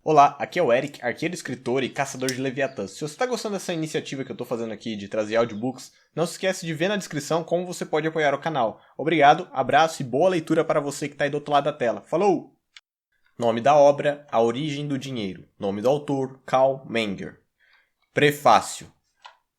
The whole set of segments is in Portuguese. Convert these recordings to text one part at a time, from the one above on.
Olá, aqui é o Eric, arqueiro, escritor e caçador de Leviatãs. Se você está gostando dessa iniciativa que eu estou fazendo aqui de trazer audiobooks, não se esquece de ver na descrição como você pode apoiar o canal. Obrigado, abraço e boa leitura para você que está aí do outro lado da tela. Falou! Nome da obra, A Origem do Dinheiro. Nome do autor, Carl Menger. Prefácio.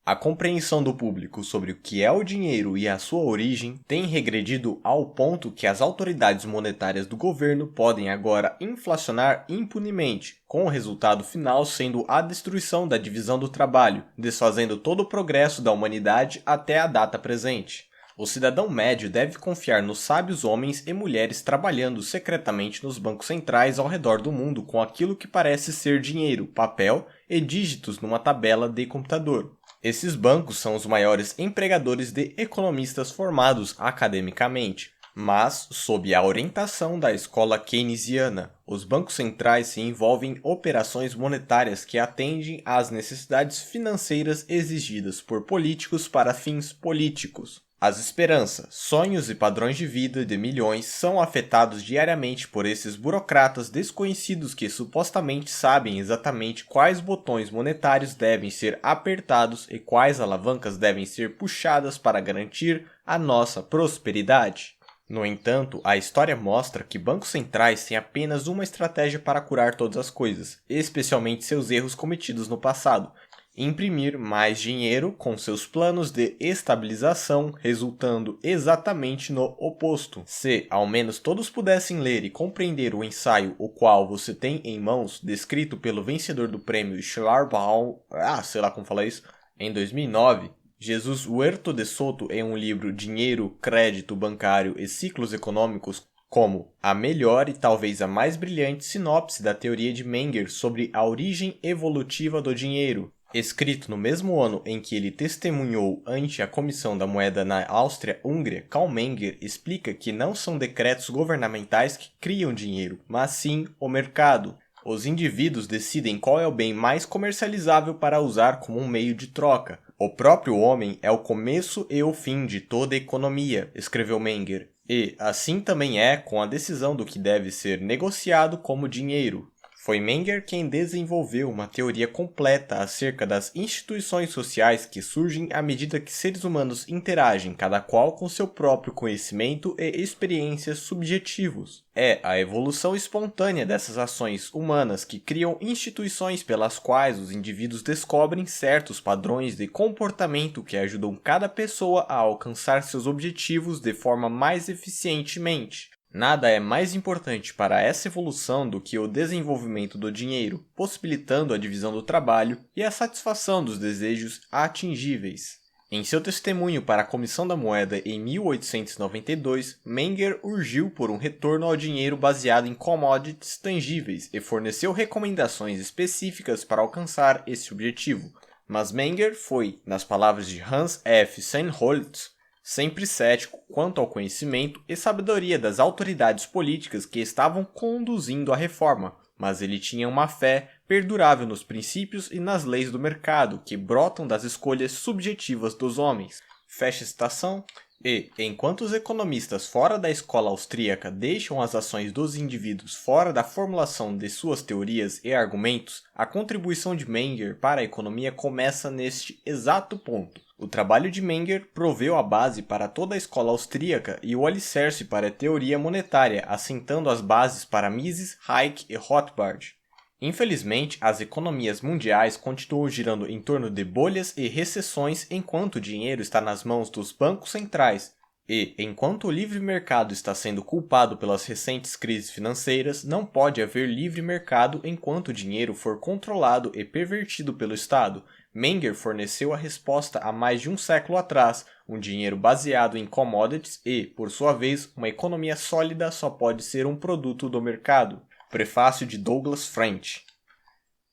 A compreensão do público sobre o que é o dinheiro e a sua origem tem regredido ao ponto que as autoridades monetárias do governo podem agora inflacionar impunemente, com o resultado final sendo a destruição da divisão do trabalho, desfazendo todo o progresso da humanidade até a data presente. O cidadão médio deve confiar nos sábios homens e mulheres trabalhando secretamente nos bancos centrais ao redor do mundo com aquilo que parece ser dinheiro, papel e dígitos numa tabela de computador. Esses bancos são os maiores empregadores de economistas formados academicamente, mas sob a orientação da escola keynesiana. Os bancos centrais se envolvem em operações monetárias que atendem às necessidades financeiras exigidas por políticos para fins políticos. As esperanças, sonhos e padrões de vida de milhões são afetados diariamente por esses burocratas desconhecidos que supostamente sabem exatamente quais botões monetários devem ser apertados e quais alavancas devem ser puxadas para garantir a nossa prosperidade. No entanto, a história mostra que bancos centrais têm apenas uma estratégia para curar todas as coisas, especialmente seus erros cometidos no passado: imprimir mais dinheiro com seus planos de estabilização, resultando exatamente no oposto. Se ao menos todos pudessem ler e compreender o ensaio o qual você tem em mãos, descrito pelo vencedor do prêmio Schlarbaum, sei lá como falar isso, em 2009, Jesus Huerto de Soto em um livro Dinheiro, Crédito Bancário e Ciclos Econômicos, como a melhor e talvez a mais brilhante sinopse da teoria de Menger sobre a origem evolutiva do dinheiro. Escrito no mesmo ano em que ele testemunhou ante a Comissão da Moeda na Áustria-Hungria, Carl Menger explica que não são decretos governamentais que criam dinheiro, mas sim o mercado. Os indivíduos decidem qual é o bem mais comercializável para usar como um meio de troca. O próprio homem é o começo e o fim de toda a economia, escreveu Menger, e assim também é com a decisão do que deve ser negociado como dinheiro. Foi Menger quem desenvolveu uma teoria completa acerca das instituições sociais que surgem à medida que seres humanos interagem, cada qual com seu próprio conhecimento e experiências subjetivos. É a evolução espontânea dessas ações humanas que criam instituições pelas quais os indivíduos descobrem certos padrões de comportamento que ajudam cada pessoa a alcançar seus objetivos de forma mais eficientemente. Nada é mais importante para essa evolução do que o desenvolvimento do dinheiro, possibilitando a divisão do trabalho e a satisfação dos desejos atingíveis. Em seu testemunho para a Comissão da Moeda em 1892, Menger urgiu por um retorno ao dinheiro baseado em commodities tangíveis e forneceu recomendações específicas para alcançar esse objetivo. Mas Menger foi, nas palavras de Hans F. Sennholz, sempre cético quanto ao conhecimento e sabedoria das autoridades políticas que estavam conduzindo a reforma, mas ele tinha uma fé perdurável nos princípios e nas leis do mercado que brotam das escolhas subjetivas dos homens. Fecha citação. E, enquanto os economistas fora da escola austríaca deixam as ações dos indivíduos fora da formulação de suas teorias e argumentos, a contribuição de Menger para a economia começa neste exato ponto. O trabalho de Menger proveu a base para toda a escola austríaca e o alicerce para a teoria monetária, assentando as bases para Mises, Hayek e Rothbard. Infelizmente, as economias mundiais continuam girando em torno de bolhas e recessões enquanto o dinheiro está nas mãos dos bancos centrais. E, enquanto o livre mercado está sendo culpado pelas recentes crises financeiras, não pode haver livre mercado enquanto o dinheiro for controlado e pervertido pelo Estado. Menger forneceu a resposta há mais de um século atrás: um dinheiro baseado em commodities e, por sua vez, uma economia sólida só pode ser um produto do mercado. Prefácio de Douglas French.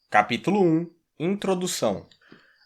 Capítulo 1. Introdução.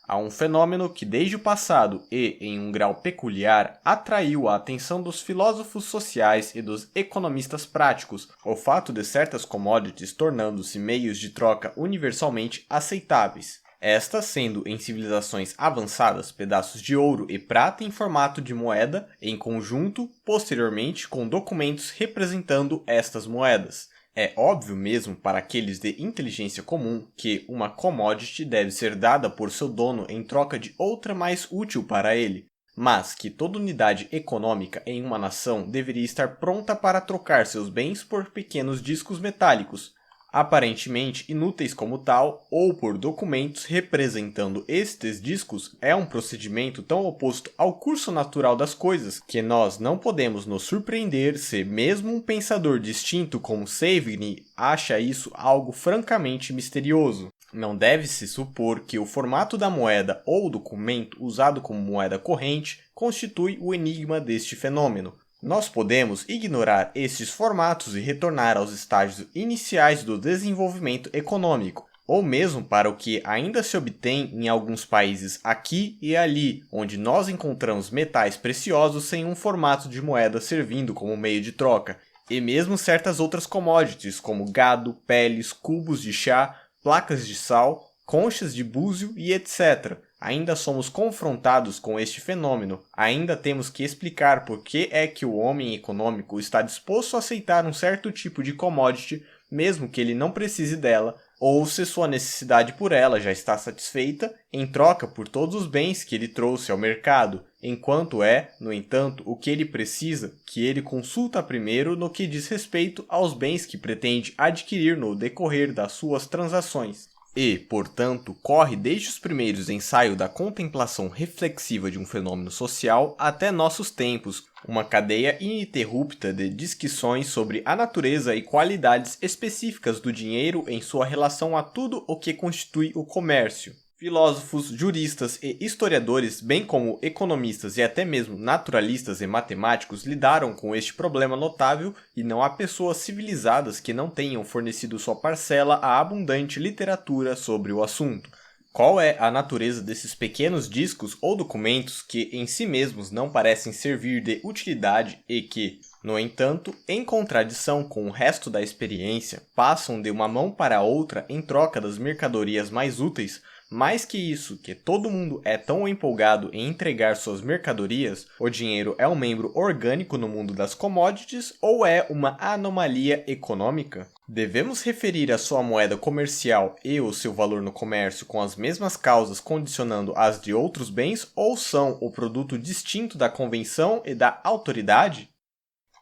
Há um fenômeno que desde o passado e, em um grau peculiar, atraiu a atenção dos filósofos sociais e dos economistas práticos: o fato de certas commodities tornando-se meios de troca universalmente aceitáveis. Estas sendo em civilizações avançadas pedaços de ouro e prata em formato de moeda, em conjunto, posteriormente, com documentos representando estas moedas. É óbvio mesmo para aqueles de inteligência comum que uma commodity deve ser dada por seu dono em troca de outra mais útil para ele, mas que toda unidade econômica em uma nação deveria estar pronta para trocar seus bens por pequenos discos metálicos, aparentemente inúteis como tal, ou por documentos representando estes discos, é um procedimento tão oposto ao curso natural das coisas que nós não podemos nos surpreender se mesmo um pensador distinto como Savigny acha isso algo francamente misterioso. Não deve-se supor que o formato da moeda ou documento usado como moeda corrente constitui o enigma deste fenômeno. Nós podemos ignorar estes formatos e retornar aos estágios iniciais do desenvolvimento econômico, ou mesmo para o que ainda se obtém em alguns países aqui e ali, onde nós encontramos metais preciosos sem um formato de moeda servindo como meio de troca, e mesmo certas outras commodities como gado, peles, cubos de chá, placas de sal, conchas de búzio e etc. Ainda somos confrontados com este fenômeno, ainda temos que explicar por que é que o homem econômico está disposto a aceitar um certo tipo de commodity, mesmo que ele não precise dela, ou se sua necessidade por ela já está satisfeita, em troca por todos os bens que ele trouxe ao mercado, enquanto é, no entanto, o que ele precisa, que ele consulta primeiro no que diz respeito aos bens que pretende adquirir no decorrer das suas transações. E, portanto, corre desde os primeiros ensaios da contemplação reflexiva de um fenômeno social até nossos tempos, uma cadeia ininterrupta de disquisições sobre a natureza e qualidades específicas do dinheiro em sua relação a tudo o que constitui o comércio. Filósofos, juristas e historiadores, bem como economistas e até mesmo naturalistas e matemáticos lidaram com este problema notável e não há pessoas civilizadas que não tenham fornecido sua parcela à abundante literatura sobre o assunto. Qual é a natureza desses pequenos discos ou documentos que em si mesmos não parecem servir de utilidade e que, no entanto, em contradição com o resto da experiência, passam de uma mão para a outra em troca das mercadorias mais úteis? Mais que isso, que todo mundo é tão empolgado em entregar suas mercadorias, o dinheiro é um membro orgânico no mundo das commodities ou é uma anomalia econômica? Devemos referir a sua moeda comercial e o seu valor no comércio com as mesmas causas condicionando as de outros bens ou são o produto distinto da convenção e da autoridade?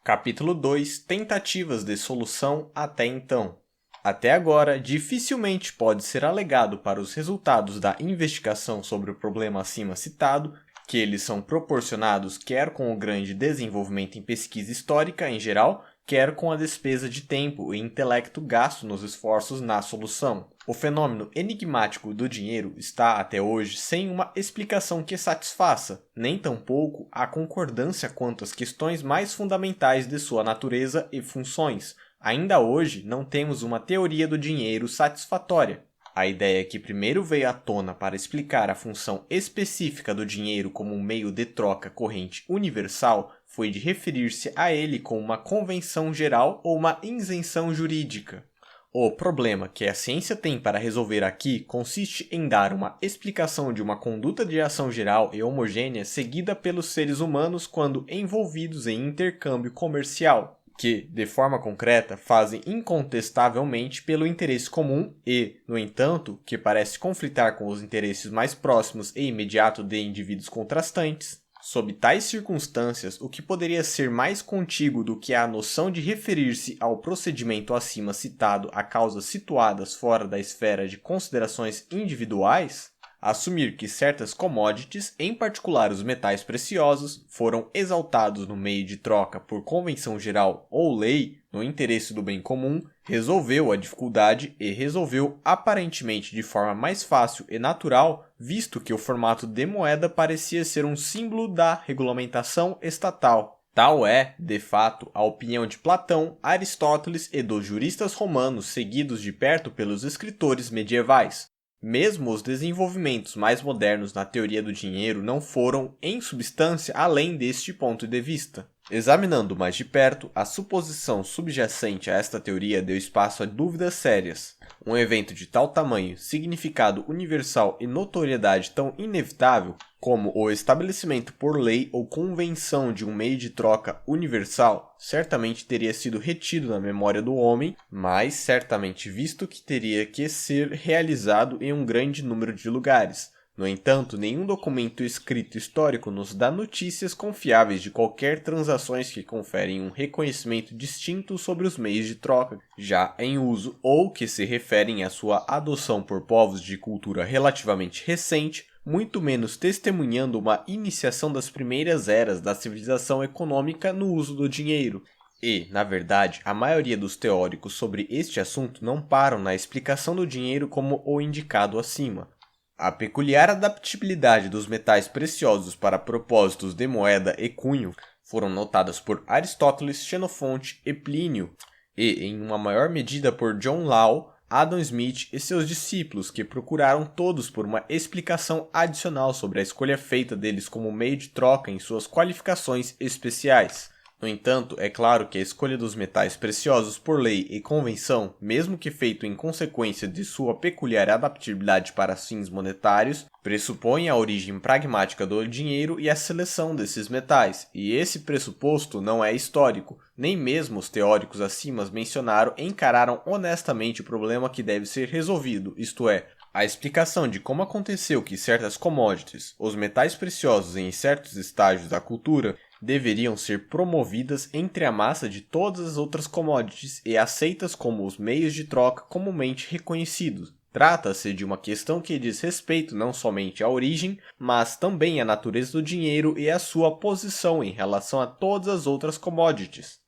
Capítulo 2 – Tentativas de solução até então. Até agora, dificilmente pode ser alegado para os resultados da investigação sobre o problema acima citado que eles são proporcionados quer com o grande desenvolvimento em pesquisa histórica em geral, quer com a despesa de tempo e intelecto gasto nos esforços na solução. O fenômeno enigmático do dinheiro está até hoje sem uma explicação que satisfaça, nem tampouco a concordância quanto às questões mais fundamentais de sua natureza e funções. Ainda hoje não temos uma teoria do dinheiro satisfatória. A ideia que primeiro veio à tona para explicar a função específica do dinheiro como um meio de troca corrente universal foi de referir-se a ele como uma convenção geral ou uma isenção jurídica. O problema que a ciência tem para resolver aqui consiste em dar uma explicação de uma conduta de ação geral e homogênea seguida pelos seres humanos quando envolvidos em intercâmbio comercial, que, de forma concreta, fazem incontestavelmente pelo interesse comum e, no entanto, que parece conflitar com os interesses mais próximos e imediatos de indivíduos contrastantes. Sob tais circunstâncias, o que poderia ser mais contíguo do que a noção de referir-se ao procedimento acima citado a causas situadas fora da esfera de considerações individuais? Assumir que certas commodities, em particular os metais preciosos, foram exaltados no meio de troca por convenção geral ou lei, no interesse do bem comum, resolveu a dificuldade e resolveu aparentemente de forma mais fácil e natural, visto que o formato de moeda parecia ser um símbolo da regulamentação estatal. Tal é, de fato, a opinião de Platão, Aristóteles e dos juristas romanos seguidos de perto pelos escritores medievais. Mesmo os desenvolvimentos mais modernos na teoria do dinheiro não foram, em substância, além deste ponto de vista. Examinando mais de perto, a suposição subjacente a esta teoria deu espaço a dúvidas sérias. Um evento de tal tamanho, significado universal e notoriedade tão inevitável como o estabelecimento por lei ou convenção de um meio de troca universal, certamente teria sido retido na memória do homem, mas certamente visto que teria que ser realizado em um grande número de lugares. No entanto, nenhum documento escrito histórico nos dá notícias confiáveis de qualquer transações que conferem um reconhecimento distinto sobre os meios de troca já em uso ou que se referem à sua adoção por povos de cultura relativamente recente, muito menos testemunhando uma iniciação das primeiras eras da civilização econômica no uso do dinheiro. E, na verdade, a maioria dos teóricos sobre este assunto não param na explicação do dinheiro como o indicado acima. A peculiar adaptabilidade dos metais preciosos para propósitos de moeda e cunho foram notadas por Aristóteles, Xenofonte e Plínio, e em uma maior medida por John Law, Adam Smith e seus discípulos, que procuraram todos por uma explicação adicional sobre a escolha feita deles como meio de troca em suas qualificações especiais. No entanto, é claro que a escolha dos metais preciosos por lei e convenção, mesmo que feito em consequência de sua peculiar adaptabilidade para fins monetários, pressupõe a origem pragmática do dinheiro e a seleção desses metais, e esse pressuposto não é histórico. Nem mesmo os teóricos acima mencionados encararam honestamente o problema que deve ser resolvido, isto é, a explicação de como aconteceu que certas commodities, os metais preciosos em certos estágios da cultura, deveriam ser promovidas entre a massa de todas as outras commodities e aceitas como os meios de troca comumente reconhecidos. Trata-se de uma questão que diz respeito não somente à origem, mas também à natureza do dinheiro e à sua posição em relação a todas as outras commodities.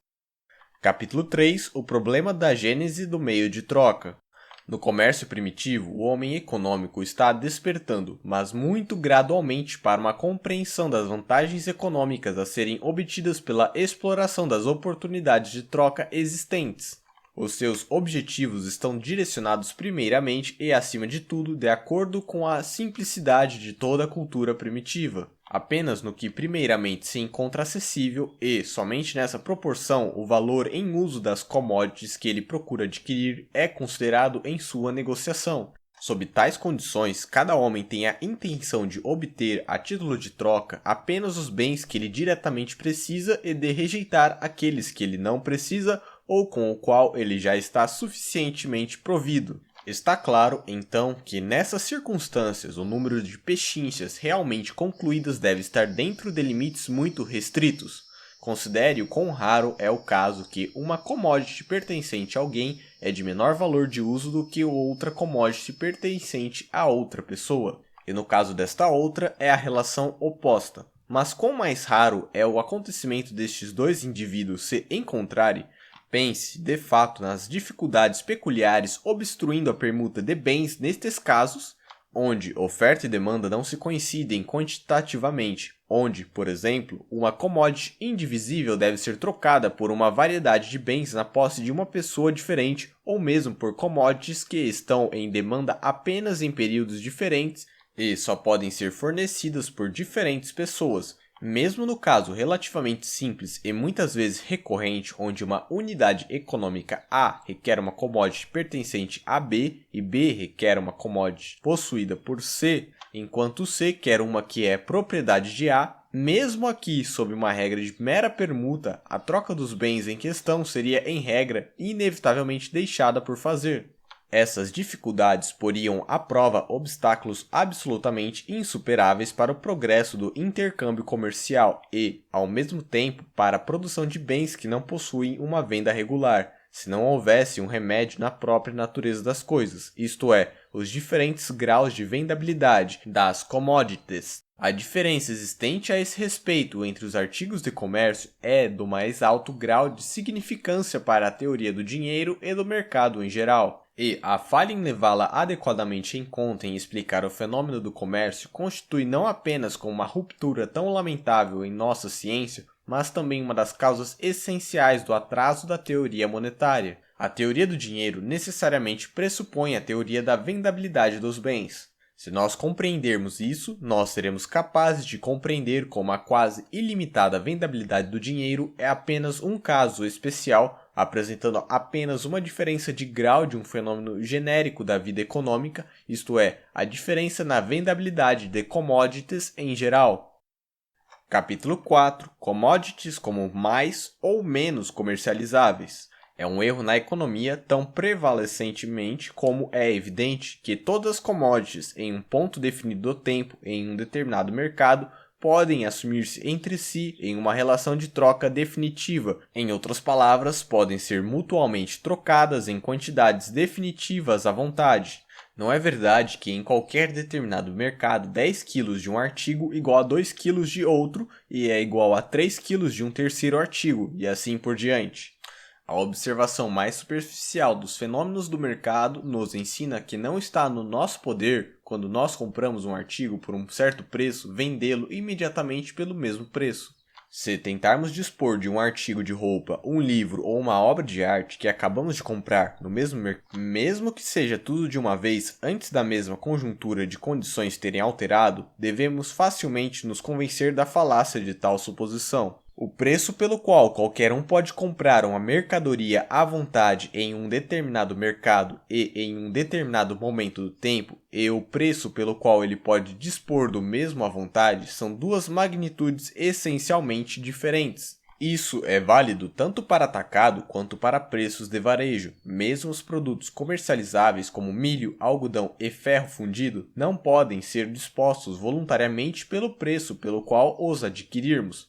Capítulo 3 – O problema da gênese do meio de troca. No comércio primitivo, o homem econômico está despertando, mas muito gradualmente, para uma compreensão das vantagens econômicas a serem obtidas pela exploração das oportunidades de troca existentes. Os seus objetivos estão direcionados primeiramente e, acima de tudo, de acordo com a simplicidade de toda a cultura primitiva. Apenas no que primeiramente se encontra acessível e, somente nessa proporção, o valor em uso das commodities que ele procura adquirir é considerado em sua negociação. Sob tais condições, cada homem tem a intenção de obter, a título de troca, apenas os bens que ele diretamente precisa e de rejeitar aqueles que ele não precisa ou com o qual ele já está suficientemente provido. Está claro, então, que nessas circunstâncias o número de pechinchas realmente concluídas deve estar dentro de limites muito restritos. Considere o quão raro é o caso que uma commodity pertencente a alguém é de menor valor de uso do que outra commodity pertencente a outra pessoa, e no caso desta outra é a relação oposta. Mas quão mais raro é o acontecimento destes dois indivíduos se encontrarem? Pense, de fato, nas dificuldades peculiares obstruindo a permuta de bens nestes casos, onde oferta e demanda não se coincidem quantitativamente, onde, por exemplo, uma commodity indivisível deve ser trocada por uma variedade de bens na posse de uma pessoa diferente, ou mesmo por commodities que estão em demanda apenas em períodos diferentes e só podem ser fornecidas por diferentes pessoas. Mesmo no caso relativamente simples e muitas vezes recorrente, onde uma unidade econômica A requer uma commodity pertencente a B e B requer uma commodity possuída por C, enquanto C quer uma que é propriedade de A, mesmo aqui sob uma regra de mera permuta, a troca dos bens em questão seria, em regra, inevitavelmente deixada por fazer. Essas dificuldades poriam à prova obstáculos absolutamente insuperáveis para o progresso do intercâmbio comercial e, ao mesmo tempo, para a produção de bens que não possuem uma venda regular, se não houvesse um remédio na própria natureza das coisas, isto é, os diferentes graus de vendabilidade das commodities. A diferença existente a esse respeito entre os artigos de comércio é do mais alto grau de significância para a teoria do dinheiro e do mercado em geral. E a falha em levá-la adequadamente em conta em explicar o fenômeno do comércio constitui não apenas como uma ruptura tão lamentável em nossa ciência, mas também uma das causas essenciais do atraso da teoria monetária. A teoria do dinheiro necessariamente pressupõe a teoria da vendabilidade dos bens. Se nós compreendermos isso, nós seremos capazes de compreender como a quase ilimitada vendabilidade do dinheiro é apenas um caso especial, apresentando apenas uma diferença de grau de um fenômeno genérico da vida econômica, isto é, a diferença na vendabilidade de commodities em geral. Capítulo 4. Commodities como mais ou menos comercializáveis. É um erro na economia tão prevalecentemente como é evidente que todas as commodities em um ponto definido do tempo em um determinado mercado podem assumir-se entre si em uma relação de troca definitiva. Em outras palavras, podem ser mutuamente trocadas em quantidades definitivas à vontade. Não é verdade que em qualquer determinado mercado 10 kg de um artigo igual a 2 kg de outro e é igual a 3 kg de um terceiro artigo, e assim por diante. A observação mais superficial dos fenômenos do mercado nos ensina que não está no nosso poder, quando nós compramos um artigo por um certo preço, vendê-lo imediatamente pelo mesmo preço. Se tentarmos dispor de um artigo de roupa, um livro ou uma obra de arte que acabamos de comprar no mesmo mercado, mesmo que seja tudo de uma vez antes da mesma conjuntura de condições terem alterado, devemos facilmente nos convencer da falácia de tal suposição. O preço pelo qual qualquer um pode comprar uma mercadoria à vontade em um determinado mercado e em um determinado momento do tempo, e o preço pelo qual ele pode dispor do mesmo à vontade são duas magnitudes essencialmente diferentes. Isso é válido tanto para atacado quanto para preços de varejo. Mesmo os produtos comercializáveis como milho, algodão e ferro fundido não podem ser dispostos voluntariamente pelo preço pelo qual os adquirirmos.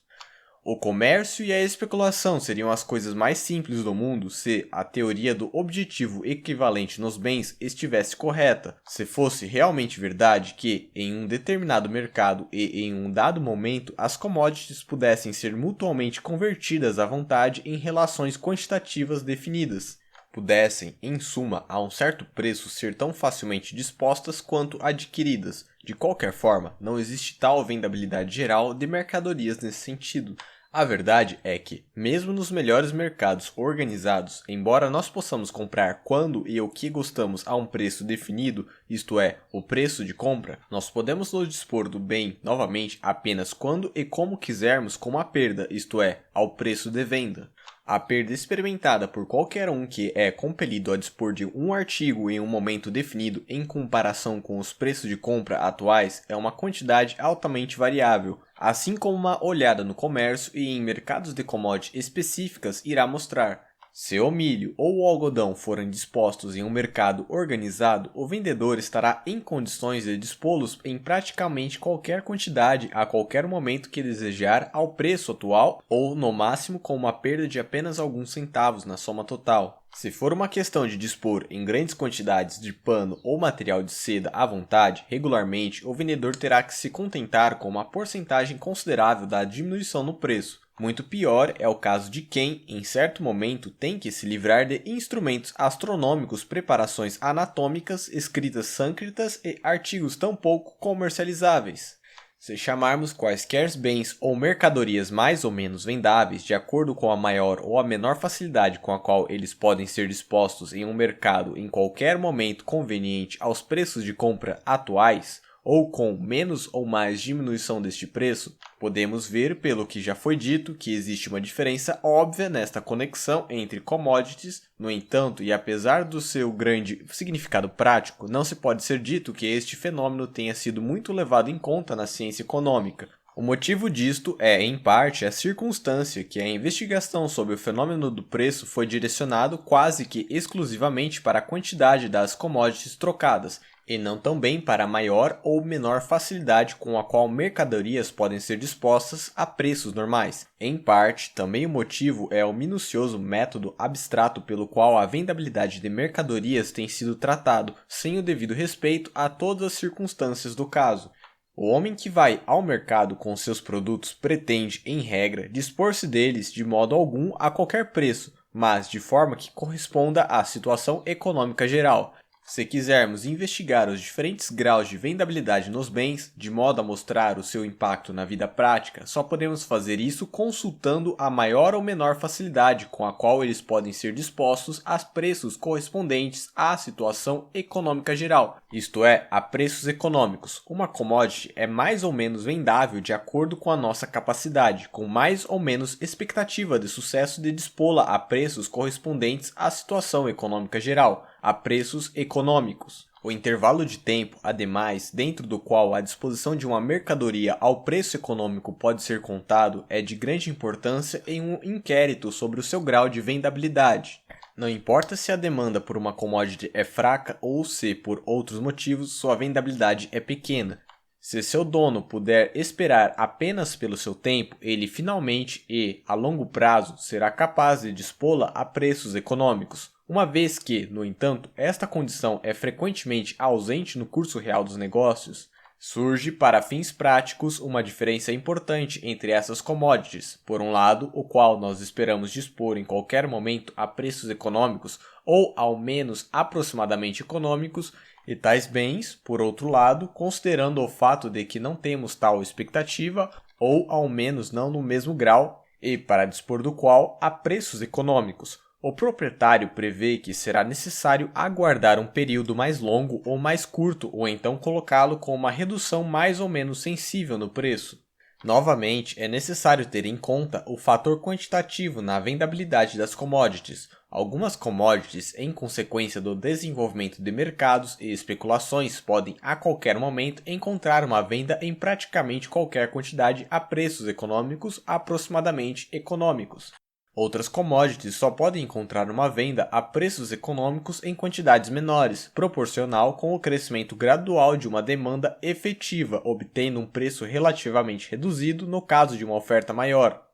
O comércio e a especulação seriam as coisas mais simples do mundo se a teoria do objetivo equivalente nos bens estivesse correta, se fosse realmente verdade que, em um determinado mercado e em um dado momento, as commodities pudessem ser mutuamente convertidas à vontade em relações quantitativas definidas. Pudessem, em suma, a um certo preço ser tão facilmente dispostas quanto adquiridas. De qualquer forma, não existe tal vendabilidade geral de mercadorias nesse sentido. A verdade é que, mesmo nos melhores mercados organizados, embora nós possamos comprar quando e o que gostamos a um preço definido, isto é, o preço de compra, nós podemos nos dispor do bem novamente apenas quando e como quisermos com a perda, isto é, ao preço de venda. A perda experimentada por qualquer um que é compelido a dispor de um artigo em um momento definido em comparação com os preços de compra atuais é uma quantidade altamente variável, assim como uma olhada no comércio e em mercados de commodities específicas irá mostrar. Se o milho ou o algodão forem dispostos em um mercado organizado, o vendedor estará em condições de dispô-los em praticamente qualquer quantidade a qualquer momento que desejar ao preço atual ou, no máximo, com uma perda de apenas alguns centavos na soma total. Se for uma questão de dispor em grandes quantidades de pano ou material de seda à vontade, regularmente, o vendedor terá que se contentar com uma porcentagem considerável da diminuição no preço. Muito pior é o caso de quem, em certo momento, tem que se livrar de instrumentos astronômicos, preparações anatômicas, escritas sânscritas e artigos tão pouco comercializáveis. Se chamarmos quaisquer bens ou mercadorias mais ou menos vendáveis de acordo com a maior ou a menor facilidade com a qual eles podem ser dispostos em um mercado em qualquer momento conveniente aos preços de compra atuais, ou com menos ou mais diminuição deste preço, podemos ver, pelo que já foi dito, que existe uma diferença óbvia nesta conexão entre commodities. No entanto, e apesar do seu grande significado prático, não se pode ser dito que este fenômeno tenha sido muito levado em conta na ciência econômica. O motivo disto é, em parte, a circunstância que a investigação sobre o fenômeno do preço foi direcionado quase que exclusivamente para a quantidade das commodities trocadas, e não também para a maior ou menor facilidade com a qual mercadorias podem ser dispostas a preços normais. Em parte, também o motivo é o minucioso método abstrato pelo qual a vendabilidade de mercadorias tem sido tratado, sem o devido respeito a todas as circunstâncias do caso. O homem que vai ao mercado com seus produtos pretende, em regra, dispor-se deles de modo algum a qualquer preço, mas de forma que corresponda à situação econômica geral. Se quisermos investigar os diferentes graus de vendabilidade nos bens, de modo a mostrar o seu impacto na vida prática, só podemos fazer isso consultando a maior ou menor facilidade com a qual eles podem ser dispostos a preços correspondentes à situação econômica geral, isto é, a preços econômicos. Uma commodity é mais ou menos vendável de acordo com a nossa capacidade, com mais ou menos expectativa de sucesso de dispô-la a preços correspondentes à situação econômica geral, a preços econômicos. O intervalo de tempo, ademais, dentro do qual a disposição de uma mercadoria ao preço econômico pode ser contado, é de grande importância em um inquérito sobre o seu grau de vendabilidade. Não importa se a demanda por uma commodity é fraca ou se, por outros motivos, sua vendabilidade é pequena. Se seu dono puder esperar apenas pelo seu tempo, ele finalmente e, a longo prazo, será capaz de dispô-la a preços econômicos. Uma vez que, no entanto, esta condição é frequentemente ausente no curso real dos negócios, surge, para fins práticos, uma diferença importante entre essas commodities. Por um lado, o qual nós esperamos dispor em qualquer momento a preços econômicos, ou ao menos aproximadamente econômicos, e tais bens, por outro lado, considerando o fato de que não temos tal expectativa, ou ao menos não no mesmo grau, e para dispor do qual a preços econômicos. O proprietário prevê que será necessário aguardar um período mais longo ou mais curto, ou então colocá-lo com uma redução mais ou menos sensível no preço. Novamente, é necessário ter em conta o fator quantitativo na vendabilidade das commodities. Algumas commodities, em consequência do desenvolvimento de mercados e especulações, podem a qualquer momento encontrar uma venda em praticamente qualquer quantidade a preços econômicos aproximadamente econômicos. Outras commodities só podem encontrar uma venda a preços econômicos em quantidades menores, proporcional com o crescimento gradual de uma demanda efetiva, obtendo um preço relativamente reduzido no caso de uma oferta maior.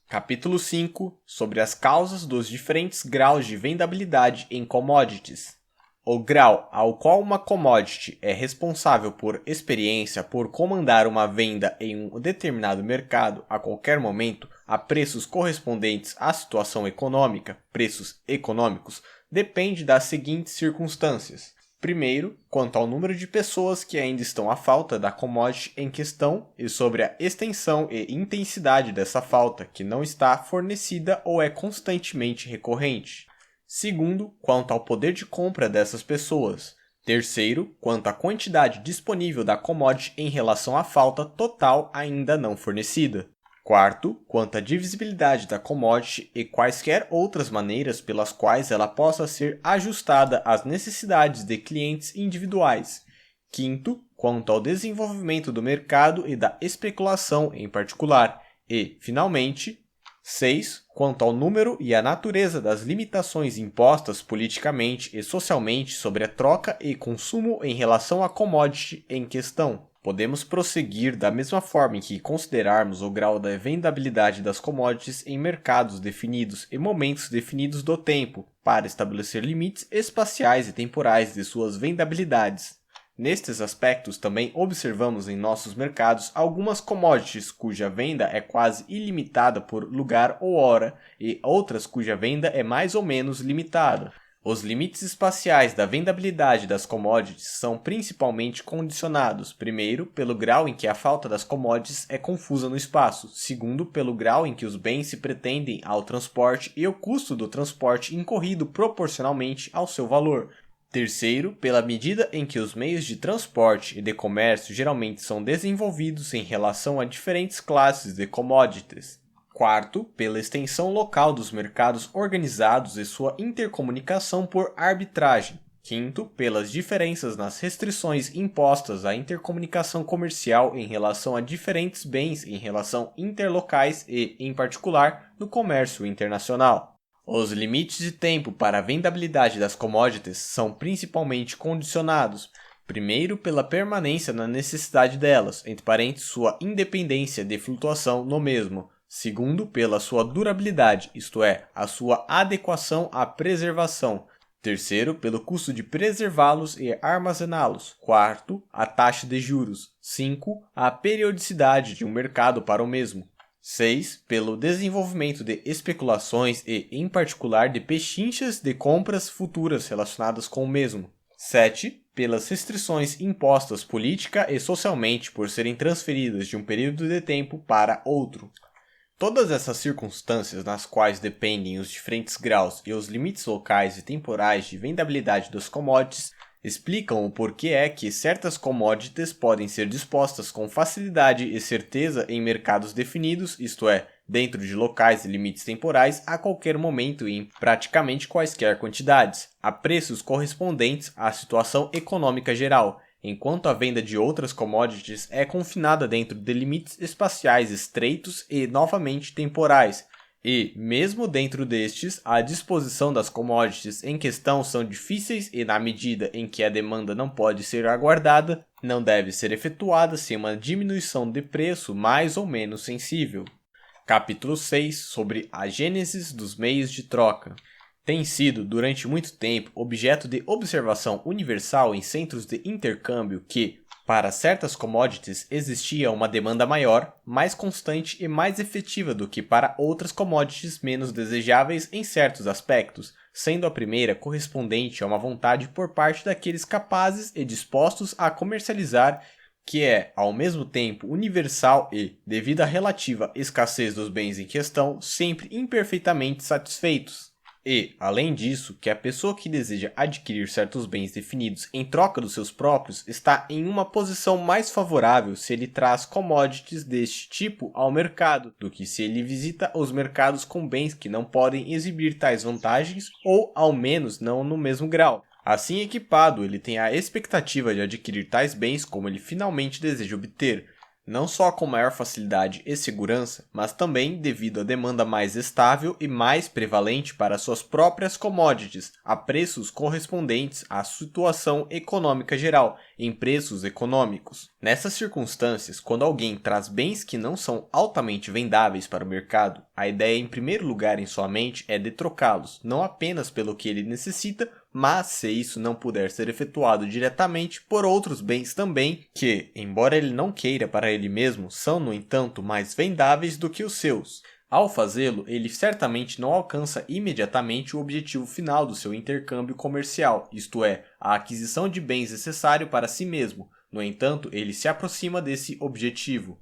Capítulo 5 – Sobre as causas dos diferentes graus de vendabilidade em commodities. O grau ao qual uma commodity é responsável por experiência por comandar uma venda em um determinado mercado a qualquer momento a preços correspondentes à situação econômica, preços econômicos, depende das seguintes circunstâncias. Primeiro, quanto ao número de pessoas que ainda estão à falta da commodity em questão e sobre a extensão e intensidade dessa falta que não está fornecida ou é constantemente recorrente. Segundo, quanto ao poder de compra dessas pessoas. Terceiro, quanto à quantidade disponível da commodity em relação à falta total ainda não fornecida. Quarto, quanto à divisibilidade da commodity e quaisquer outras maneiras pelas quais ela possa ser ajustada às necessidades de clientes individuais. Quinto, quanto ao desenvolvimento do mercado e da especulação em particular. E, finalmente, 6. Quanto ao número e à natureza das limitações impostas politicamente e socialmente sobre a troca e consumo em relação à commodity em questão. Podemos prosseguir da mesma forma em que considerarmos o grau da vendabilidade das commodities em mercados definidos e momentos definidos do tempo, para estabelecer limites espaciais e temporais de suas vendabilidades. Nestes aspectos, também observamos em nossos mercados algumas commodities cuja venda é quase ilimitada por lugar ou hora e outras cuja venda é mais ou menos limitada. Os limites espaciais da vendabilidade das commodities são principalmente condicionados, primeiro, pelo grau em que a falta das commodities é confusa no espaço, segundo, pelo grau em que os bens se pretendem ao transporte e o custo do transporte incorrido proporcionalmente ao seu valor. Terceiro, pela medida em que os meios de transporte e de comércio geralmente são desenvolvidos em relação a diferentes classes de commodities. Quarto, pela extensão local dos mercados organizados e sua intercomunicação por arbitragem. Quinto, pelas diferenças nas restrições impostas à intercomunicação comercial em relação a diferentes bens em relação interlocais e, em particular, no comércio internacional. Os limites de tempo para a vendabilidade das commodities são principalmente condicionados, primeiro pela permanência na necessidade delas, entre parênteses sua independência de flutuação no mesmo, segundo pela sua durabilidade, isto é, a sua adequação à preservação, terceiro pelo custo de preservá-los e armazená-los, quarto, a taxa de juros, 5, a periodicidade de um mercado para o mesmo. 6. Pelo desenvolvimento de especulações e, em particular, de pechinchas de compras futuras relacionadas com o mesmo. 7. Pelas restrições impostas política e socialmente por serem transferidas de um período de tempo para outro. Todas essas circunstâncias nas quais dependem os diferentes graus e os limites locais e temporais de vendabilidade das commodities explicam o porquê é que certas commodities podem ser dispostas com facilidade e certeza em mercados definidos, isto é, dentro de locais e limites temporais a qualquer momento e em praticamente quaisquer quantidades, a preços correspondentes à situação econômica geral, enquanto a venda de outras commodities é confinada dentro de limites espaciais estreitos e novamente temporais, e, mesmo dentro destes, a disposição das commodities em questão são difíceis e, na medida em que a demanda não pode ser aguardada, não deve ser efetuada sem uma diminuição de preço mais ou menos sensível. Capítulo 6 sobre a gênese dos meios de troca. Tem sido, durante muito tempo, objeto de observação universal em centros de intercâmbio que, para certas commodities, existia uma demanda maior, mais constante e mais efetiva do que para outras commodities menos desejáveis em certos aspectos, sendo a primeira correspondente a uma vontade por parte daqueles capazes e dispostos a comercializar, que é, ao mesmo tempo, universal e, devido à relativa escassez dos bens em questão, sempre imperfeitamente satisfeitos. E, além disso, que a pessoa que deseja adquirir certos bens definidos em troca dos seus próprios está em uma posição mais favorável se ele traz commodities deste tipo ao mercado do que se ele visita os mercados com bens que não podem exibir tais vantagens ou, ao menos, não no mesmo grau. Assim equipado, ele tem a expectativa de adquirir tais bens como ele finalmente deseja obter, não só com maior facilidade e segurança, mas também devido à demanda mais estável e mais prevalente para suas próprias commodities, a preços correspondentes à situação econômica geral, em preços econômicos. Nessas circunstâncias, quando alguém traz bens que não são altamente vendáveis para o mercado, a ideia em primeiro lugar em sua mente é de trocá-los, não apenas pelo que ele necessita, mas se isso não puder ser efetuado diretamente por outros bens também, que, embora ele não queira para ele mesmo, são, no entanto, mais vendáveis do que os seus. Ao fazê-lo, ele certamente não alcança imediatamente o objetivo final do seu intercâmbio comercial, isto é, a aquisição de bens necessário para si mesmo. No entanto, ele se aproxima desse objetivo.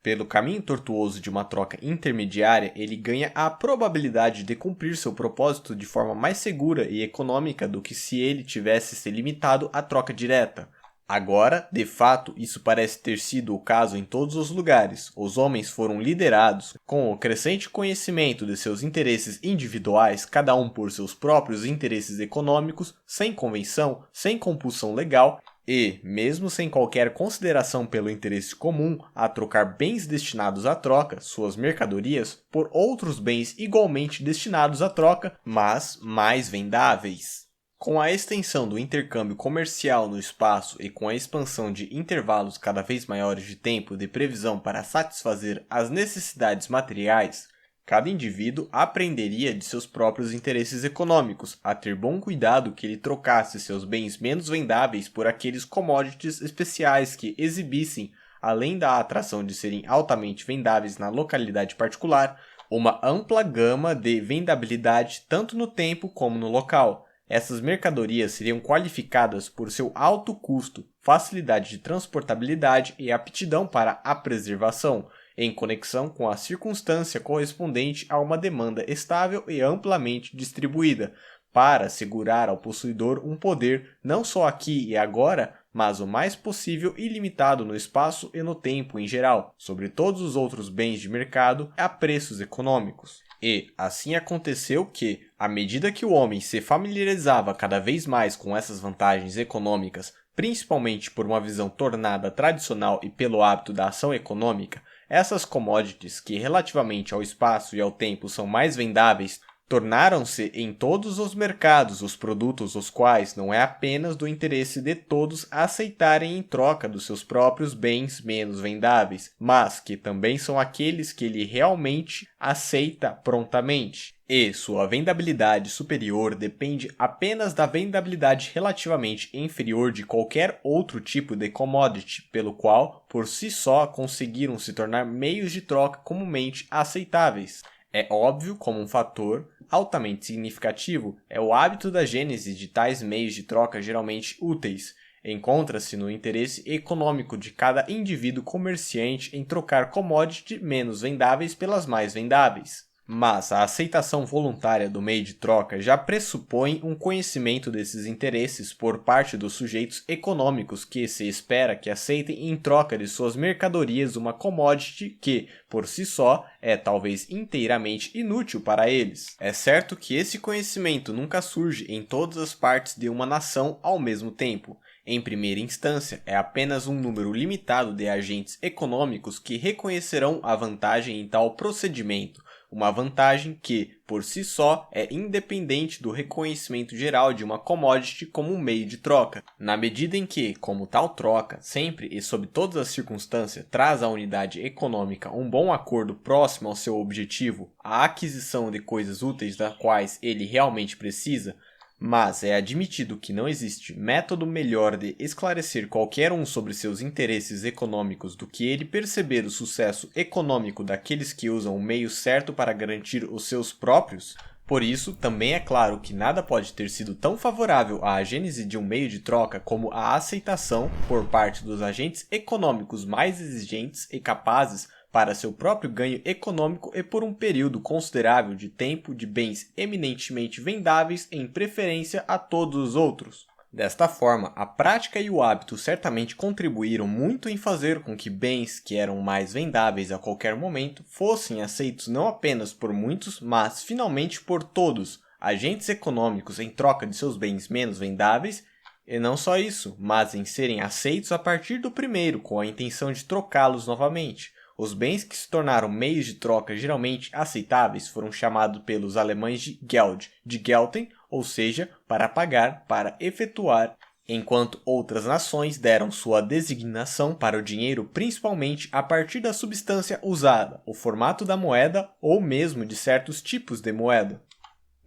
Pelo caminho tortuoso de uma troca intermediária, ele ganha a probabilidade de cumprir seu propósito de forma mais segura e econômica do que se ele tivesse se limitado à troca direta. Agora, de fato, isso parece ter sido o caso em todos os lugares. Os homens foram liderados, com o crescente conhecimento de seus interesses individuais, cada um por seus próprios interesses econômicos, sem convenção, sem compulsão legal, e, mesmo sem qualquer consideração pelo interesse comum, a trocar bens destinados à troca, suas mercadorias, por outros bens igualmente destinados à troca, mas mais vendáveis. Com a extensão do intercâmbio comercial no espaço e com a expansão de intervalos cada vez maiores de tempo de previsão para satisfazer as necessidades materiais, cada indivíduo aprenderia de seus próprios interesses econômicos a ter bom cuidado que ele trocasse seus bens menos vendáveis por aqueles commodities especiais que exibissem, além da atração de serem altamente vendáveis na localidade particular, uma ampla gama de vendabilidade tanto no tempo como no local. Essas mercadorias seriam qualificadas por seu alto custo, facilidade de transportabilidade e aptidão para a preservação, em conexão com a circunstância correspondente a uma demanda estável e amplamente distribuída, para assegurar ao possuidor um poder não só aqui e agora, mas o mais possível ilimitado no espaço e no tempo em geral, sobre todos os outros bens de mercado a preços econômicos. E, assim aconteceu que, à medida que o homem se familiarizava cada vez mais com essas vantagens econômicas, principalmente por uma visão tornada tradicional e pelo hábito da ação econômica, essas commodities, que relativamente ao espaço e ao tempo são mais vendáveis, tornaram-se em todos os mercados os produtos os quais não é apenas do interesse de todos aceitarem em troca dos seus próprios bens menos vendáveis, mas que também são aqueles que ele realmente aceita prontamente. E sua vendabilidade superior depende apenas da vendabilidade relativamente inferior de qualquer outro tipo de commodity, pelo qual, por si só, conseguiram se tornar meios de troca comumente aceitáveis. É óbvio como um fator altamente significativo é o hábito da gênese de tais meios de troca geralmente úteis. Encontra-se no interesse econômico de cada indivíduo comerciante em trocar commodities menos vendáveis pelas mais vendáveis. Mas a aceitação voluntária do meio de troca já pressupõe um conhecimento desses interesses por parte dos sujeitos econômicos que se espera que aceitem em troca de suas mercadorias uma commodity que, por si só, é talvez inteiramente inútil para eles. É certo que esse conhecimento nunca surge em todas as partes de uma nação ao mesmo tempo. Em primeira instância, é apenas um número limitado de agentes econômicos que reconhecerão a vantagem em tal procedimento. Uma vantagem que, por si só, é independente do reconhecimento geral de uma commodity como um meio de troca, na medida em que, como tal troca, sempre e sob todas as circunstâncias, traz à unidade econômica um bom acordo próximo ao seu objetivo, a aquisição de coisas úteis das quais ele realmente precisa, mas é admitido que não existe método melhor de esclarecer qualquer um sobre seus interesses econômicos do que ele perceber o sucesso econômico daqueles que usam o meio certo para garantir os seus próprios. Por isso, também é claro que nada pode ter sido tão favorável à gênese de um meio de troca como a aceitação, por parte dos agentes econômicos mais exigentes e capazes, para seu próprio ganho econômico e por um período considerável de tempo de bens eminentemente vendáveis em preferência a todos os outros. Desta forma, a prática e o hábito certamente contribuíram muito em fazer com que bens que eram mais vendáveis a qualquer momento fossem aceitos não apenas por muitos, mas finalmente por todos, agentes econômicos em troca de seus bens menos vendáveis, e não só isso, mas em serem aceitos a partir do primeiro com a intenção de trocá-los novamente. Os bens que se tornaram meios de troca geralmente aceitáveis foram chamados pelos alemães de Geld, de gelten, ou seja, para pagar, para efetuar, enquanto outras nações deram sua designação para o dinheiro principalmente a partir da substância usada, o formato da moeda ou mesmo de certos tipos de moeda.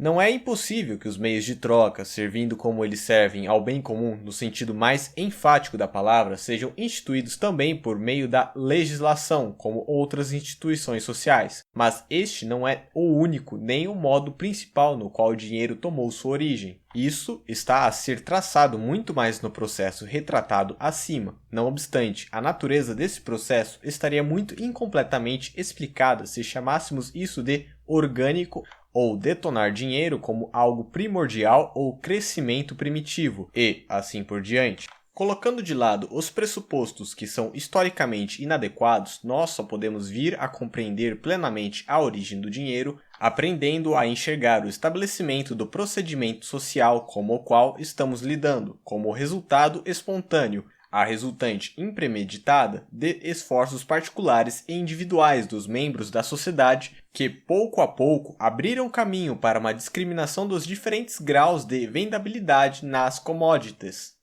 Não é impossível que os meios de troca, servindo como eles servem ao bem comum no sentido mais enfático da palavra, sejam instituídos também por meio da legislação, como outras instituições sociais. Mas este não é o único nem o modo principal no qual o dinheiro tomou sua origem. Isso está a ser traçado muito mais no processo retratado acima. Não obstante, a natureza desse processo estaria muito incompletamente explicada se chamássemos isso de orgânico ou detonar dinheiro como algo primordial ou crescimento primitivo, e assim por diante. Colocando de lado os pressupostos que são historicamente inadequados, nós só podemos vir a compreender plenamente a origem do dinheiro, aprendendo a enxergar o estabelecimento do procedimento social como o qual estamos lidando, como resultado espontâneo, a resultante impremeditada de esforços particulares e individuais dos membros da sociedade que, pouco a pouco, abriram caminho para uma discriminação dos diferentes graus de vendabilidade nas commodities.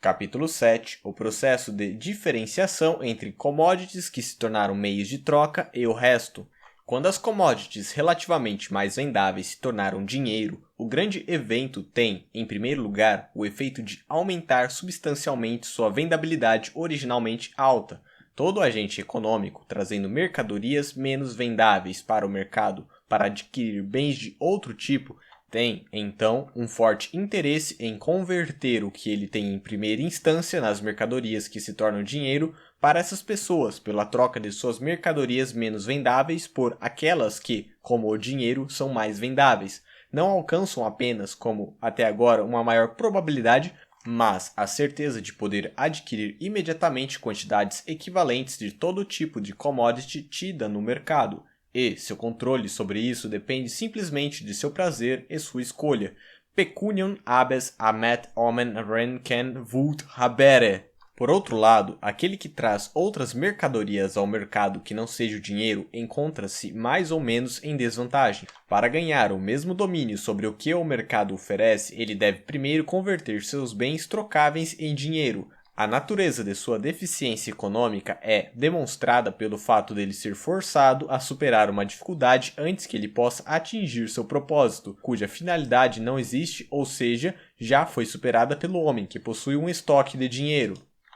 Capítulo 7. O processo de diferenciação entre commodities que se tornaram meios de troca e o resto. Quando as commodities relativamente mais vendáveis se tornaram dinheiro, o grande evento tem, em primeiro lugar, o efeito de aumentar substancialmente sua vendabilidade originalmente alta. Todo agente econômico, trazendo mercadorias menos vendáveis para o mercado para adquirir bens de outro tipo, tem, então, um forte interesse em converter o que ele tem em primeira instância nas mercadorias que se tornam dinheiro para essas pessoas, pela troca de suas mercadorias menos vendáveis por aquelas que, como o dinheiro, são mais vendáveis. Não alcançam apenas, como até agora, uma maior probabilidade, mas a certeza de poder adquirir imediatamente quantidades equivalentes de todo tipo de commodity tida no mercado. E seu controle sobre isso depende simplesmente de seu prazer e sua escolha. Pecuniam habes amet omen renken vult habere. Por outro lado, aquele que traz outras mercadorias ao mercado que não seja o dinheiro encontra-se mais ou menos em desvantagem. Para ganhar o mesmo domínio sobre o que o mercado oferece, ele deve primeiro converter seus bens trocáveis em dinheiro. A natureza de sua deficiência econômica é demonstrada pelo fato dele ser forçado a superar uma dificuldade antes que ele possa atingir seu propósito, cuja finalidade não existe, ou seja, já foi superada pelo homem que possui um estoque de dinheiro.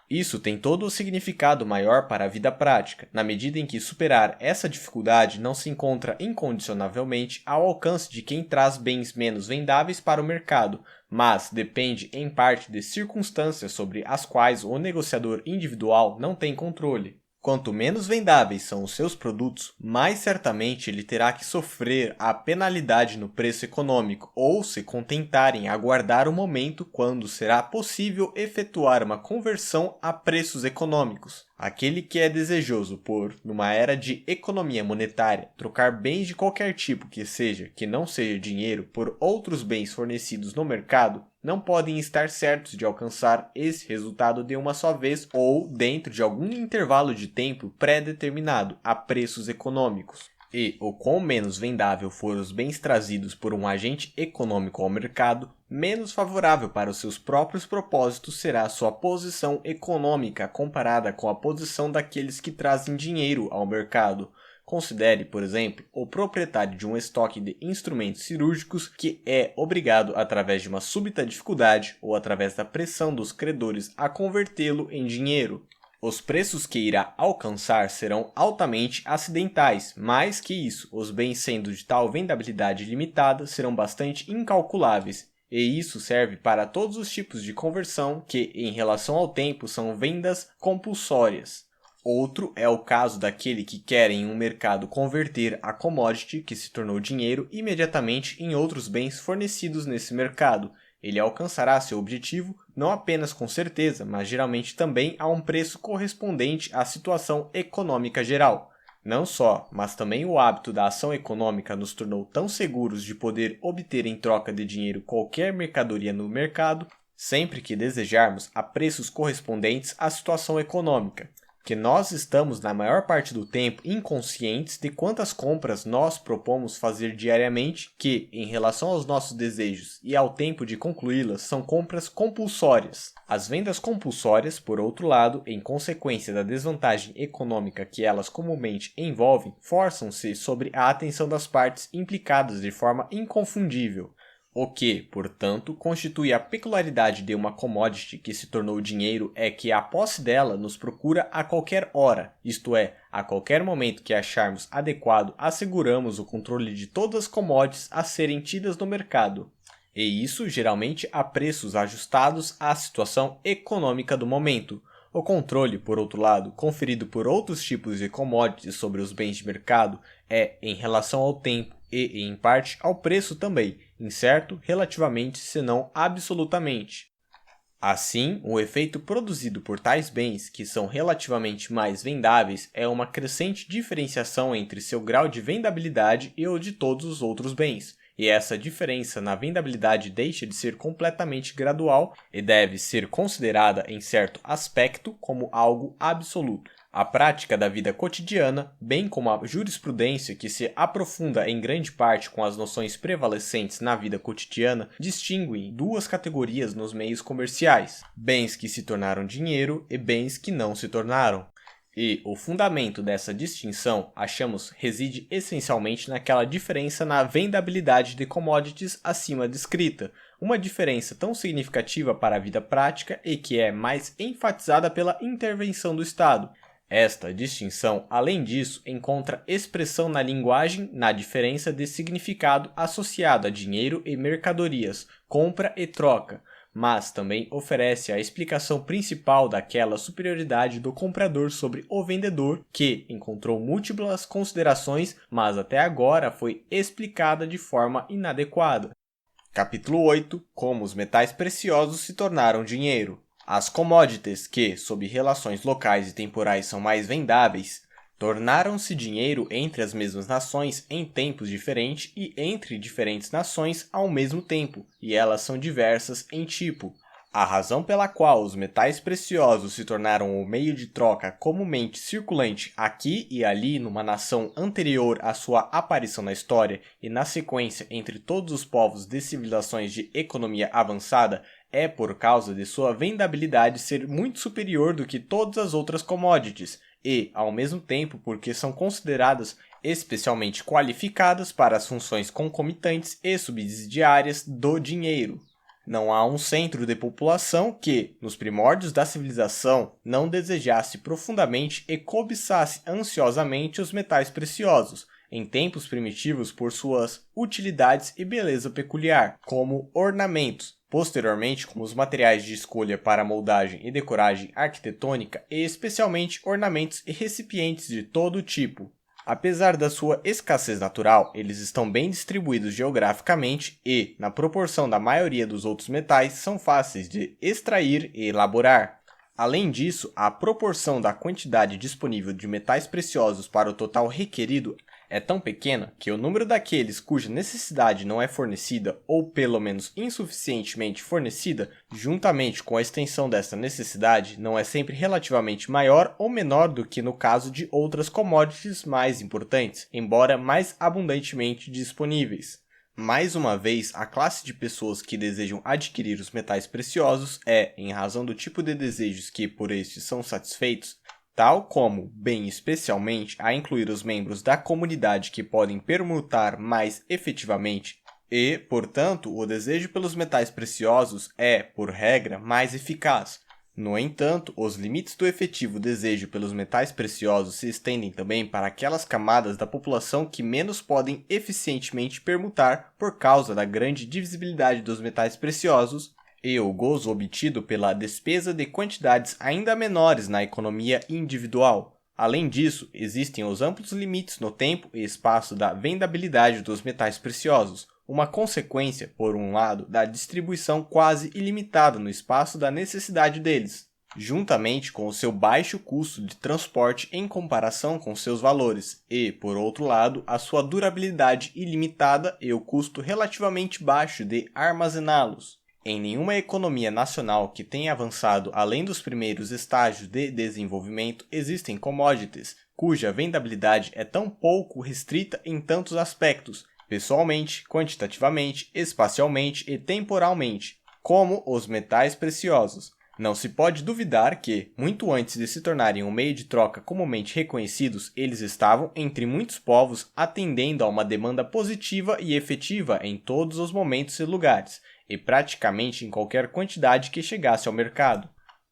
Isso tem todo o significado maior para a vida prática, na medida em que superar essa dificuldade não se encontra incondicionavelmente ao alcance de quem traz bens menos vendáveis para o mercado, mas depende em parte de circunstâncias sobre as quais o negociador individual não tem controle. Quanto menos vendáveis são os seus produtos, mais certamente ele terá que sofrer a penalidade no preço econômico ou se contentar em aguardar o momento quando será possível efetuar uma conversão a preços econômicos. Aquele que é desejoso por, numa era de economia monetária, trocar bens de qualquer tipo que não seja dinheiro por outros bens fornecidos no mercado, não podem estar certos de alcançar esse resultado de uma só vez ou dentro de algum intervalo de tempo pré-determinado a preços econômicos. E o quão menos vendável for os bens trazidos por um agente econômico ao mercado, menos favorável para os seus próprios propósitos será a sua posição econômica comparada com a posição daqueles que trazem dinheiro ao mercado. Considere, por exemplo, o proprietário de um estoque de instrumentos cirúrgicos que é obrigado, através de uma súbita dificuldade ou através da pressão dos credores, a convertê-lo em dinheiro. Os preços que irá alcançar serão altamente acidentais, mais que isso, os bens sendo de tal vendabilidade limitada serão bastante incalculáveis, e isso serve para todos os tipos de conversão que, em relação ao tempo, são vendas compulsórias. Outro é o caso daquele que quer em um mercado converter a commodity que se tornou dinheiro imediatamente em outros bens fornecidos nesse mercado. Ele alcançará seu objetivo não apenas com certeza, mas geralmente também a um preço correspondente à situação econômica geral. Não só, mas também o hábito da ação econômica nos tornou tão seguros de poder obter em troca de dinheiro qualquer mercadoria no mercado, sempre que desejarmos, a preços correspondentes à situação econômica, que nós estamos na maior parte do tempo inconscientes de quantas compras nós propomos fazer diariamente que, em relação aos nossos desejos e ao tempo de concluí-las, são compras compulsórias. As vendas compulsórias, por outro lado, em consequência da desvantagem econômica que elas comumente envolvem, forçam-se sobre a atenção das partes implicadas de forma inconfundível. O que, portanto, constitui a peculiaridade de uma commodity que se tornou dinheiro é que a posse dela nos procura a qualquer hora, isto é, a qualquer momento que acharmos adequado, asseguramos o controle de todas as commodities a serem tidas no mercado. E isso geralmente a preços ajustados à situação econômica do momento. O controle, por outro lado, conferido por outros tipos de commodities sobre os bens de mercado é em relação ao tempo e, em parte, ao preço também, incerto relativamente, senão absolutamente. Assim, o efeito produzido por tais bens, que são relativamente mais vendáveis, é uma crescente diferenciação entre seu grau de vendabilidade e o de todos os outros bens. E essa diferença na vendabilidade deixa de ser completamente gradual e deve ser considerada, em certo aspecto, como algo absoluto. A prática da vida cotidiana, bem como a jurisprudência que se aprofunda em grande parte com as noções prevalecentes na vida cotidiana, distinguem duas categorias nos meios comerciais: bens que se tornaram dinheiro e bens que não se tornaram. E o fundamento dessa distinção, achamos, reside essencialmente naquela diferença na vendabilidade de commodities acima descrita, uma diferença tão significativa para a vida prática e que é mais enfatizada pela intervenção do Estado. Esta distinção, além disso, encontra expressão na linguagem na diferença de significado associada a dinheiro e mercadorias, compra e troca, mas também oferece a explicação principal daquela superioridade do comprador sobre o vendedor, que encontrou múltiplas considerações, mas até agora foi explicada de forma inadequada. Capítulo 8. Como os metais preciosos se tornaram dinheiro. As commodities que, sob relações locais e temporais, são mais vendáveis, tornaram-se dinheiro entre as mesmas nações em tempos diferentes e entre diferentes nações ao mesmo tempo, e elas são diversas em tipo. A razão pela qual os metais preciosos se tornaram o meio de troca comumente circulante aqui e ali numa nação anterior à sua aparição na história e na sequência entre todos os povos de civilizações de economia avançada é por causa de sua vendabilidade ser muito superior do que todas as outras commodities e, ao mesmo tempo, porque são consideradas especialmente qualificadas para as funções concomitantes e subsidiárias do dinheiro. Não há um centro de população que, nos primórdios da civilização, não desejasse profundamente e cobiçasse ansiosamente os metais preciosos, em tempos primitivos por suas utilidades e beleza peculiar, como ornamentos, posteriormente como os materiais de escolha para moldagem e decoragem arquitetônica e especialmente ornamentos e recipientes de todo tipo. Apesar da sua escassez natural, eles estão bem distribuídos geograficamente e, na proporção da maioria dos outros metais, são fáceis de extrair e elaborar. Além disso, a proporção da quantidade disponível de metais preciosos para o total requerido é tão pequena que o número daqueles cuja necessidade não é fornecida ou pelo menos insuficientemente fornecida, juntamente com a extensão desta necessidade, não é sempre relativamente maior ou menor do que no caso de outras commodities mais importantes, embora mais abundantemente disponíveis. Mais uma vez, a classe de pessoas que desejam adquirir os metais preciosos é, em razão do tipo de desejos que por estes são satisfeitos, tal como, bem especialmente, a incluir os membros da comunidade que podem permutar mais efetivamente, e, portanto, o desejo pelos metais preciosos é, por regra, mais eficaz. No entanto, os limites do efetivo desejo pelos metais preciosos se estendem também para aquelas camadas da população que menos podem eficientemente permutar por causa da grande divisibilidade dos metais preciosos e o gozo obtido pela despesa de quantidades ainda menores na economia individual. Além disso, existem os amplos limites no tempo e espaço da vendabilidade dos metais preciosos, uma consequência, por um lado, da distribuição quase ilimitada no espaço da necessidade deles, juntamente com o seu baixo custo de transporte em comparação com seus valores, e, por outro lado, a sua durabilidade ilimitada e o custo relativamente baixo de armazená-los. Em nenhuma economia nacional que tenha avançado além dos primeiros estágios de desenvolvimento existem commodities, cuja vendabilidade é tão pouco restrita em tantos aspectos, pessoalmente, quantitativamente, espacialmente e temporalmente, como os metais preciosos. Não se pode duvidar que, muito antes de se tornarem um meio de troca comumente reconhecidos, eles estavam, entre muitos povos, atendendo a uma demanda positiva e efetiva em todos os momentos e lugares, e praticamente em qualquer quantidade que chegasse ao mercado.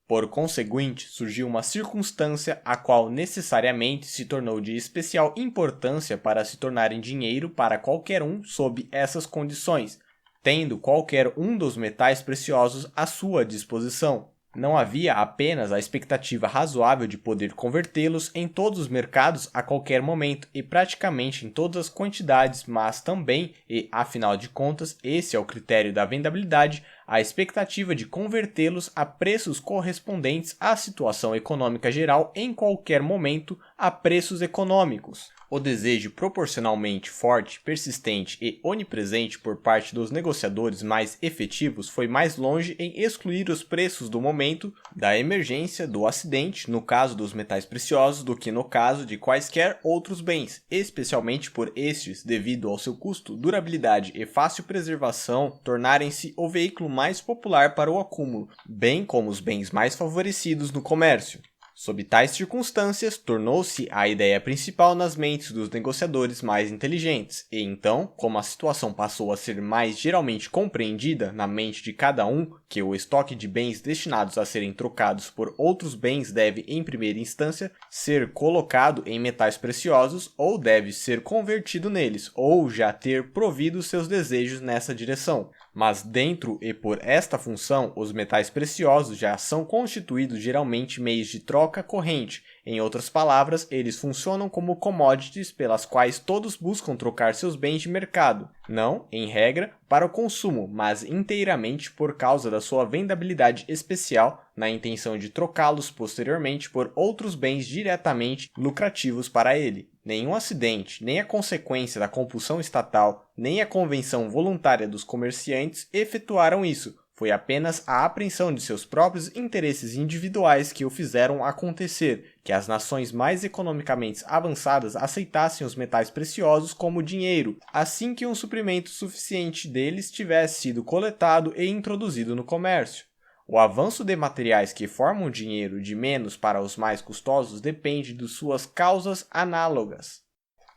Por conseguinte, surgiu uma circunstância a qual necessariamente se tornou de especial importância para se tornarem dinheiro para qualquer um sob essas condições, tendo qualquer um dos metais preciosos à sua disposição. Não havia apenas a expectativa razoável de poder convertê-los em todos os mercados a qualquer momento e praticamente em todas as quantidades, mas também, e afinal de contas, esse é o critério da vendabilidade, a expectativa de convertê-los a preços correspondentes à situação econômica geral em qualquer momento a preços econômicos. O desejo proporcionalmente forte, persistente e onipresente por parte dos negociadores mais efetivos foi mais longe em excluir os preços do momento, da emergência, do acidente, no caso dos metais preciosos, do que no caso de quaisquer outros bens, especialmente por estes, devido ao seu custo, durabilidade e fácil preservação, tornarem-se o veículo mais popular para o acúmulo, bem como os bens mais favorecidos no comércio. Sob tais circunstâncias, tornou-se a ideia principal nas mentes dos negociadores mais inteligentes, e então, como a situação passou a ser mais geralmente compreendida na mente de cada um que o estoque de bens destinados a serem trocados por outros bens deve, em primeira instância, ser colocado em metais preciosos ou deve ser convertido neles, ou já ter provido seus desejos nessa direção. Mas dentro e por esta função, os metais preciosos já são constituídos geralmente meios de troca corrente. Em outras palavras, eles funcionam como commodities pelas quais todos buscam trocar seus bens de mercado, não, em regra, para o consumo, mas inteiramente por causa da sua vendabilidade especial, na intenção de trocá-los posteriormente por outros bens diretamente lucrativos para ele. Nenhum acidente, nem a consequência da compulsão estatal, nem a convenção voluntária dos comerciantes efetuaram isso. Foi apenas a apreensão de seus próprios interesses individuais que o fizeram acontecer, que as nações mais economicamente avançadas aceitassem os metais preciosos como dinheiro, assim que um suprimento suficiente deles tivesse sido coletado e introduzido no comércio. O avanço de materiais que formam dinheiro de menos para os mais custosos depende de suas causas análogas.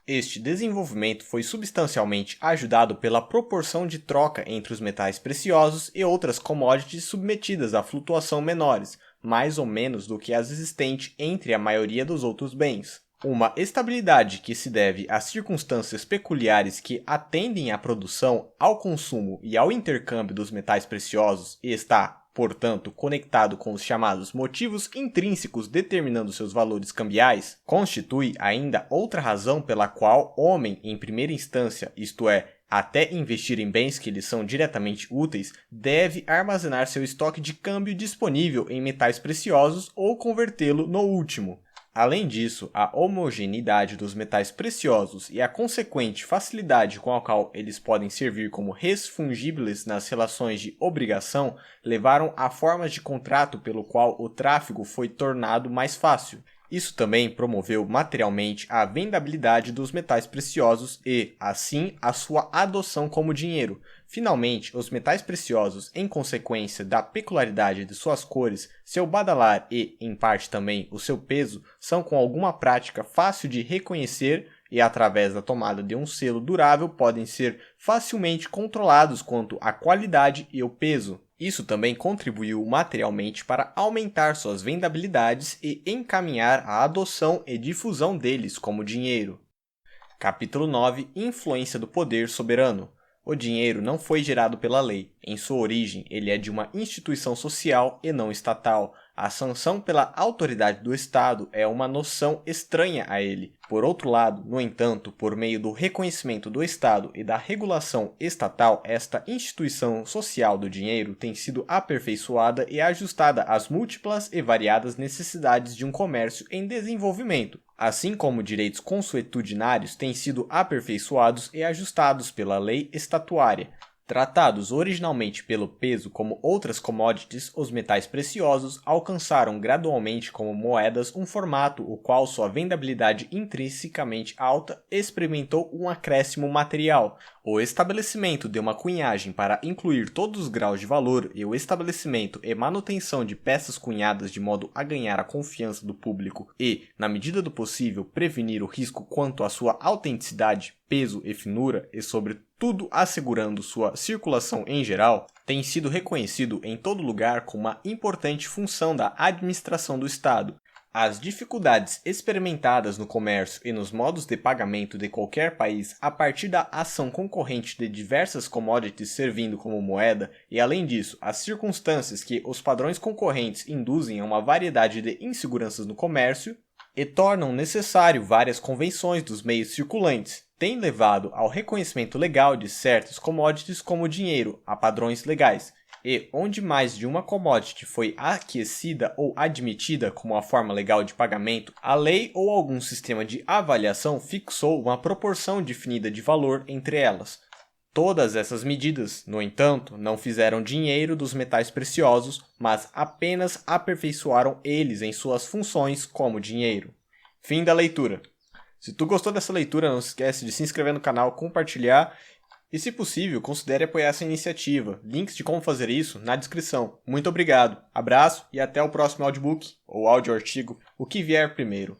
Este desenvolvimento foi substancialmente ajudado pela proporção de troca entre os metais preciosos e outras commodities submetidas a flutuação menores, mais ou menos do que as existentes entre a maioria dos outros bens. Uma estabilidade que se deve às circunstâncias peculiares que atendem à produção, ao consumo e ao intercâmbio dos metais preciosos e está, portanto, conectado com os chamados motivos intrínsecos determinando seus valores cambiais, constitui ainda outra razão pela qual o homem, em primeira instância, isto é, até investir em bens que lhe são diretamente úteis, deve armazenar seu estoque de câmbio disponível em metais preciosos ou convertê-lo no último. Além disso, a homogeneidade dos metais preciosos e a consequente facilidade com a qual eles podem servir como resfungíveis nas relações de obrigação levaram a formas de contrato pelo qual o tráfego foi tornado mais fácil. Isso também promoveu materialmente a vendabilidade dos metais preciosos e, assim, a sua adoção como dinheiro. Finalmente, os metais preciosos, em consequência da peculiaridade de suas cores, seu badalar e, em parte também, o seu peso, são com alguma prática fácil de reconhecer e, através da tomada de um selo durável, podem ser facilmente controlados quanto à qualidade e o peso. Isso também contribuiu materialmente para aumentar suas vendabilidades e encaminhar a adoção e difusão deles como dinheiro. Capítulo 9 – Influência do poder soberano. O dinheiro não foi gerado pela lei. Em sua origem, ele é de uma instituição social e não estatal. A sanção pela autoridade do Estado é uma noção estranha a ele. Por outro lado, no entanto, por meio do reconhecimento do Estado e da regulação estatal, esta instituição social do dinheiro tem sido aperfeiçoada e ajustada às múltiplas e variadas necessidades de um comércio em desenvolvimento, assim como direitos consuetudinários têm sido aperfeiçoados e ajustados pela lei estatuária. Tratados originalmente pelo peso como outras commodities, os metais preciosos alcançaram gradualmente como moedas um formato o qual sua vendabilidade intrinsecamente alta experimentou um acréscimo material. O estabelecimento de uma cunhagem para incluir todos os graus de valor e o estabelecimento e manutenção de peças cunhadas de modo a ganhar a confiança do público e, na medida do possível, prevenir o risco quanto à sua autenticidade, peso e finura e, sobretudo, assegurando sua circulação em geral, tem sido reconhecido em todo lugar como uma importante função da administração do Estado. As dificuldades experimentadas no comércio e nos modos de pagamento de qualquer país a partir da ação concorrente de diversas commodities servindo como moeda e, além disso, as circunstâncias que os padrões concorrentes induzem a uma variedade de inseguranças no comércio e tornam necessário várias convenções dos meios circulantes, têm levado ao reconhecimento legal de certas commodities como dinheiro a padrões legais. E, onde mais de uma commodity foi aquecida ou admitida como a forma legal de pagamento, a lei ou algum sistema de avaliação fixou uma proporção definida de valor entre elas. Todas essas medidas, no entanto, não fizeram dinheiro dos metais preciosos, mas apenas aperfeiçoaram eles em suas funções como dinheiro. Fim da leitura. Se tu gostou dessa leitura, não se esquece de se inscrever no canal, compartilhar e, se possível, considere apoiar essa iniciativa. Links de como fazer isso na descrição. Muito obrigado, abraço e até o próximo audiobook ou áudio artigo, o que vier primeiro.